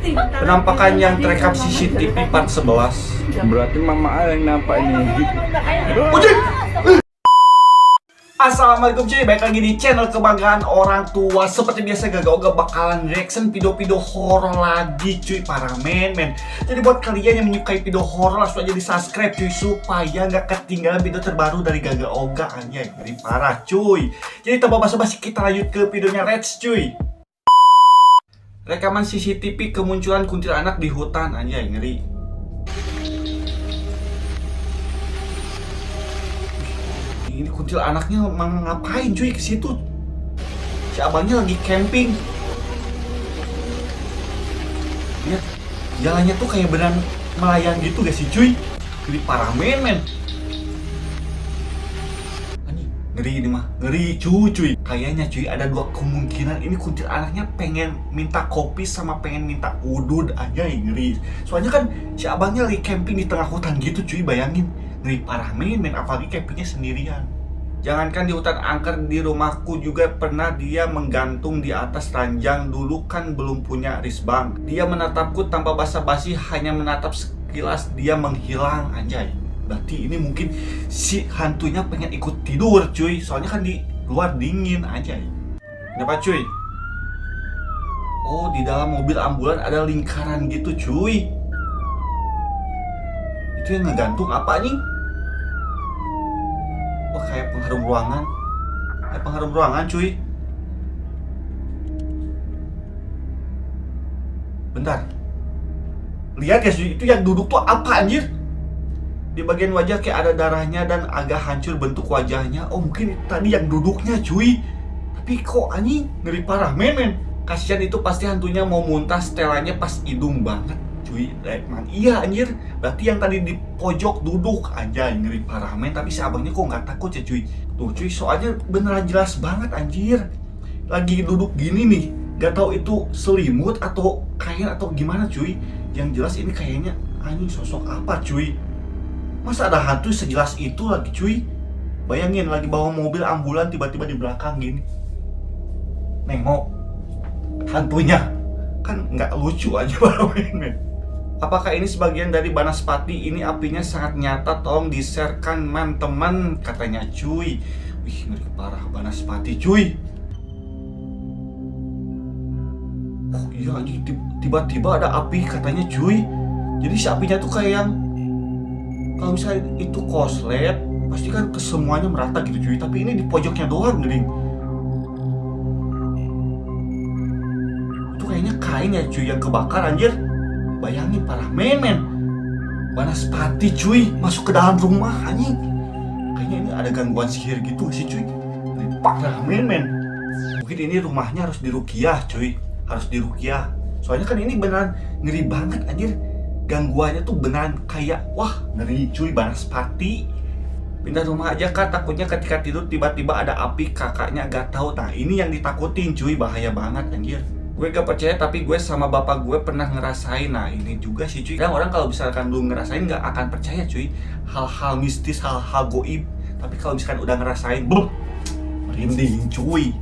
Penampakan yang terekam CCTV part 11. Berarti mama A yang nampak ini. Assalamualaikum cuy, balik lagi di channel kebanggaan orang tua. Seperti biasa Gaga bakalan reaction video-video horor lagi cuy, para men. Jadi buat kalian yang menyukai video horor langsung aja di subscribe cuy, supaya nggak ketinggalan video terbaru dari Gaga Oga. Anjay, ngeri parah cuy. Jadi tanpa basa-basi kita lanjut ke videonya, let's cuy. Rekaman CCTV kemunculan kuntilanak di hutan, anjay ngeri. Ini kuntil anaknya ngapain cuy ke situ? Si abangnya lagi camping. Lihat, jalannya tuh kayak beneran melayang gitu gak sih cuy? Jadi parah men. Anjing, ngeri ini mah, ngeri cuy. Kayaknya cuy ada dua kemungkinan ini kuntil anaknya pengen minta kopi sama pengen minta udud aja, ngeri. Soalnya kan si abangnya lagi camping di tengah hutan gitu cuy, bayangin. Ngeri parah men, apalagi campingnya sendirian. Jangankan di hutan angker, di rumahku juga pernah dia menggantung di atas ranjang. Dulu kan belum punya risbang. Dia menatapku tanpa basa-basi, hanya menatap sekilas dia menghilang, anjay. Berarti ini mungkin si hantunya pengen ikut tidur cuy. Soalnya kan di luar dingin, anjay. Kenapa cuy? Oh, di dalam mobil ambulan ada lingkaran gitu cuy. Itu yang ngegantung apa nih? Wah, kayak pengharum ruangan. Kayak pengharum ruangan cuy. Bentar. Lihat ya cuy, itu yang duduk tuh apa anjir? Di bagian wajah kayak ada darahnya dan agak hancur bentuk wajahnya. Oh, mungkin tadi yang duduknya cuy. Tapi kok anjing ngeri parah men. Kasihan itu pasti hantunya mau muntah, setelannya pas hidung banget cuy. Man, iya anjir. Berarti yang tadi di pojok duduk aja ngeri parah men. Tapi si abangnya kok nggak takut ya cuy. Tuh cuy, soalnya beneran jelas banget anjir. Lagi duduk gini nih, gak tahu itu selimut atau kain atau gimana cuy. Yang jelas ini kayaknya anjing sosok apa cuy. Masa ada hantu sejelas itu lagi cuy. Bayangin lagi bawa mobil ambulan tiba-tiba di belakang gini nengok hantunya. Kan nggak lucu aja men. Apakah ini sebagian dari Banaspati? Ini apinya sangat nyata, tolong di-share-kan teman-teman, katanya cuy. Wih, ngeri parah Banaspati cuy. Oh iya anjing, tiba-tiba ada api katanya cuy. Jadi si apinya tuh kayak yang, kalau misalnya itu koslet pasti kan kesemuanya merata gitu cuy. Tapi ini di pojoknya doang gini. Itu kayaknya kain ya cuy yang kebakar anjir. Bayangin parah men. Banaspati cuy masuk ke dalam rumah anjing. Kayaknya ini ada gangguan sihir gitu sih cuy. Parah men. Mungkin ini rumahnya harus diruqyah cuy. Harus diruqyah. Soalnya kan ini beneran ngeri banget anjir. Gangguannya tuh beneran kayak wah ngeri cuy Banaspati. Pindah rumah aja kak, takutnya ketika tidur tiba-tiba ada api, kakaknya gak tahu. Nah ini yang ditakutin cuy, bahaya banget anjir. Gue gak percaya tapi gue sama bapak gue pernah ngerasain. Nah ini juga sih cuy. Kadang orang kalau misalkan belum ngerasain gak akan percaya cuy. Hal-hal mistis, hal-hal goib. Tapi kalau misalkan udah ngerasain, merinding cuy.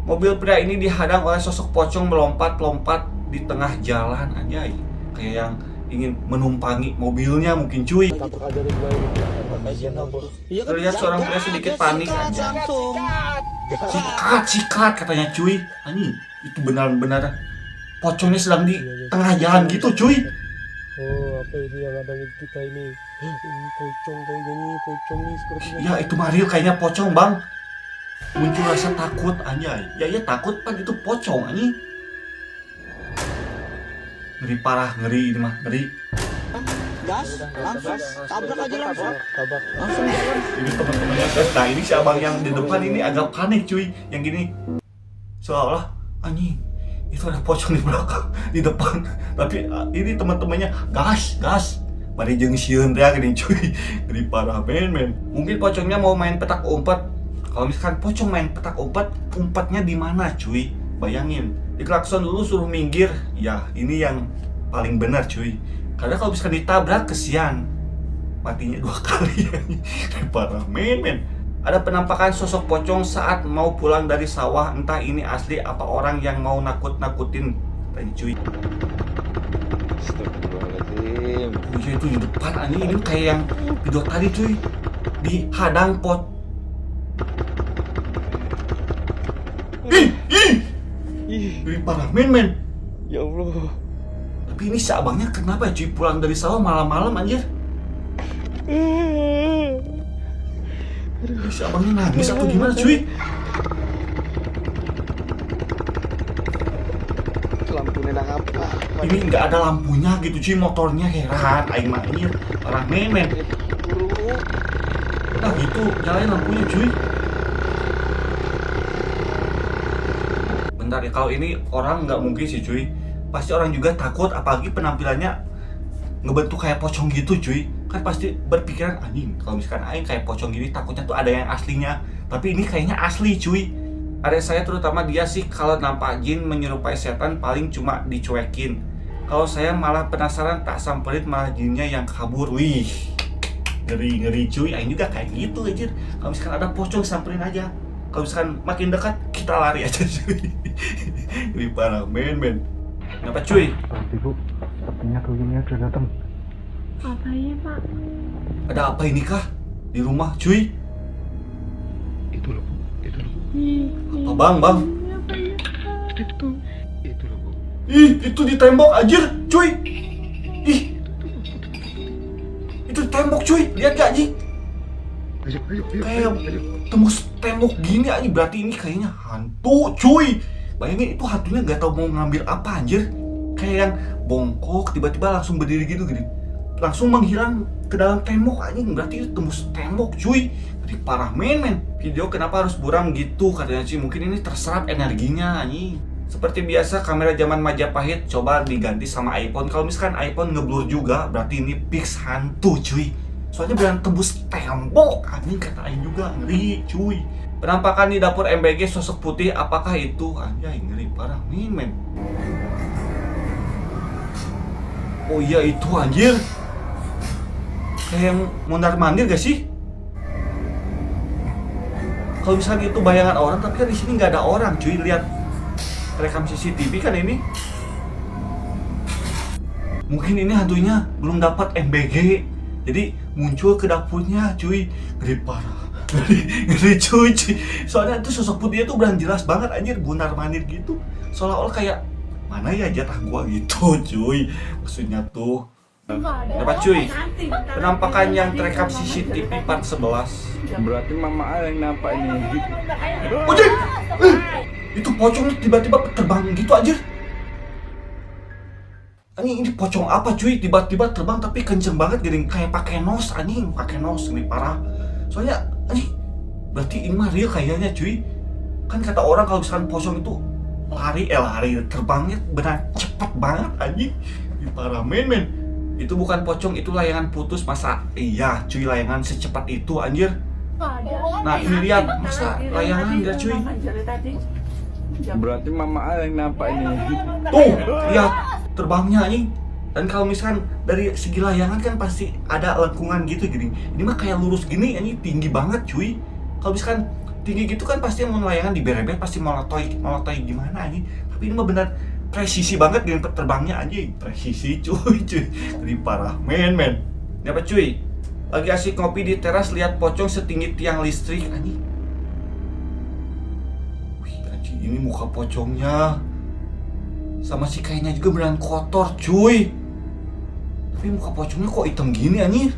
Mobil pria ini dihadang oleh sosok pocong melompat-lompat di tengah jalan, anjay. Kayak yang ingin menumpangi mobilnya mungkin cuy. Terlihat seorang pria sedikit panik aja. Sikat katanya cuy. Anjing, itu benar-benar pocongnya sedang di tengah jalan gitu cuy. Oh, apa ini yang ada di kita ini? Pocong kayak gini, pocong nih sepertinya. Ya itu Mario kayaknya pocong bang. Muncul rasa takut anjay. Ya takut pak, itu pocong anjing. Ngeri parah, ngeri ini mah, ngeri. Gas, langsung tabrak aja langsung. Tabrak. Langsung jalan. Ini teman-temannya guys. Nah ini si abang yang di depan ini agak panik cuy. Yang gini seolah anjing itu ada pocong di belakang, di depan. Tapi ini teman-temannya gas. Mari jeung sieun teh gini cuy. Ngeri parah men. Mungkin pocongnya mau main petak umpet. Kalau misalkan pocong main petak umpet, umpetnya di mana cuy? Bayangin. Diklakson dulu suruh minggir. Ya ini yang paling benar cuy. Karena kalau misalkan ditabrak kesian, matinya 2 kali. Parah men. Ada penampakan sosok pocong saat mau pulang dari sawah. Entah ini asli apa orang yang mau nakut-nakutin katanya cuy. Astagfirullahaladzim. Oh iya itu di depan anjing, ini kayak yang video tadi cuy, dihadang pot. Ih, parah men. Ya Allah. Tapi ini si abangnya kenapa ya cuy, pulang dari sawah malam-malam anjir. Si abangnya nangis atau gimana cuy? Lampunya dah apa? Ini nggak ada lampunya gitu cuy, motornya heran aing mah anjir. Parah men. Nah gitu, nyalain lampunya cuy. Bentar ya, kalau ini orang nggak mungkin sih cuy. Pasti orang juga takut, apalagi penampilannya ngebentuk kayak pocong gitu cuy. Kan pasti berpikiran anjing, kalau misalkan aing kayak pocong gini takutnya tuh ada yang aslinya. Tapi ini kayaknya asli cuy. Ada saya terutama dia sih kalau nampak jin menyerupai setan paling cuma dicuekin. Kalau saya malah penasaran, tak samperin malah jinnya yang kabur. Wih, ngeri cuy. Aing juga kayak gitu aja. Kalau misalkan ada pocong samperin aja. Kalau misalkan makin dekat kita lari aja cuy. Ini parah men. Kenapa cuy? Ibu, sepertinya tuyulnya sudah datang. Apa ya Pak? Ada apa ini kah? Di rumah cuy? Itu loh, Bu. Itu loh, Bu. Apa bang? Apa ya Pak? Itu loh, Bu. Ih, itu di tembok anjir cuy. Ih, itu di tembok cuy. Lihat gak anjing? Ayo. Kayak tembus tembok gini anjing. Berarti ini kayaknya hantu cuy. Bayangin itu hantunya gak tahu mau ngambil apa anjir. Kayak yang bongkok tiba-tiba langsung berdiri gitu gini. Langsung menghilang ke dalam tembok anjing. Berarti itu tembus tembok cuy. Jadi parah men. Video kenapa harus buram gitu katanya cuy. Mungkin ini terserap energinya anjing. Seperti biasa kamera zaman Majapahit coba diganti sama iPhone. Kalau misalkan iPhone ngeblur juga berarti ini fix hantu cuy. Soalnya beneran tembus tembok anjing, kata aing juga ngeri cuy. Penampakan di dapur MBG sosok putih, apakah itu? Anjay ngeri parah men. Oh iya itu anjir. Kayak yang mondar-mandir gak sih? Kalau misalnya itu bayangan orang, tapi kan di sini nggak ada orang cuy. Lihat rekam CCTV kan ini. Mungkin ini hantunya belum dapat MBG. Jadi muncul ke dapurnya cuy. Ngeri parah. Ngeri cuy. Soalnya itu sosok putihnya tuh beran jelas banget anjir, mondar-mandir gitu. Seolah-olah kayak mana ya jatah gua gitu cuy. Maksudnya tuh dapat cuy. Penampakan yang terekam CCTV part 11. Berarti mama yang nampak ini. Anjir! Itu pocong tiba-tiba terbang gitu anjir. Ini pocong apa cuy? Tiba-tiba terbang tapi kenceng banget gini, kayak pakai nos anjing, pakai nos ini parah. Soalnya anjing, berarti ini mah real kayaknya cuy. Kan kata orang kalau misalkan pocong itu lari terbangnya benar cepet banget anjing. Ini parah men. Itu bukan pocong, itu layangan putus. Masa iya cuy layangan secepat itu anjir. Nah ini lihat, masa layangan enggak cuy? Berarti mama yang nampak ini. Tuh, lihat terbangnya anjing. Dan kalau misalkan dari segi layangan kan pasti ada lengkungan gitu gini. Ini mah kayak lurus gini anjing, tinggi banget cuy. Kalau misalkan tinggi gitu kan pasti mau layangan diberebet pasti molotoy gimana anjing. Tapi ini mah benar presisi banget dengan terbangnya anjing. Presisi cuy. Jadi parah men. Ini apa cuy? Lagi asik ngopi di teras lihat pocong setinggi tiang listrik anjing. Wih anjing, ini muka pocongnya sama si kainnya juga beneran kotor cuy. Tapi muka pocongnya kok hitam gini anjir.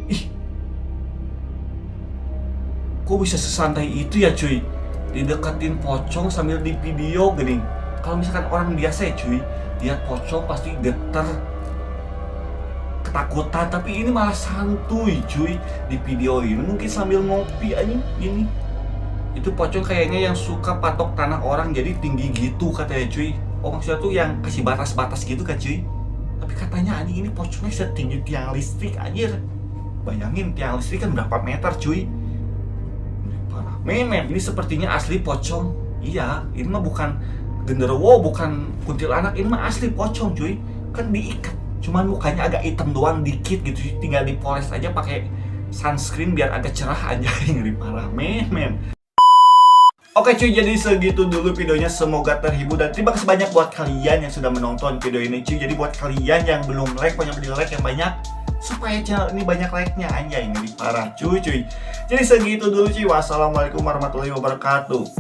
Ih, kok bisa sesantai itu ya cuy, didekatin pocong sambil di video gini. Kalau misalkan orang biasa ya cuy, lihat pocong pasti getar, ketakutan. Tapi ini malah santuy cuy, di video ini mungkin sambil ngopi anjing gini. Itu pocong kayaknya yang suka patok tanah orang jadi tinggi gitu katanya cuy. Oh maksudnya tuh yang kasih batas-batas gitu kan cuy. Tapi katanya anjing ini pocongnya setinggi tiang listrik anjir. Bayangin tiang listrik kan berapa meter cuy. Parah. Men, ini sepertinya asli pocong. Iya, ini mah bukan genderuwo, bukan kuntilanak, ini mah asli pocong cuy. Kan diikat, cuman mukanya agak hitam doang dikit gitu. Tinggal dipoles aja pakai sunscreen biar agak cerah aja. Ngeri parah men. Oke cuy, jadi segitu dulu videonya, semoga terhibur dan terima kasih banyak buat kalian yang sudah menonton video ini cuy. Jadi buat kalian yang belum like, pokoknya di like yang banyak supaya channel ini banyak like-nya, anjay ini parah cuy. Jadi segitu dulu cuy, wassalamualaikum warahmatullahi wabarakatuh.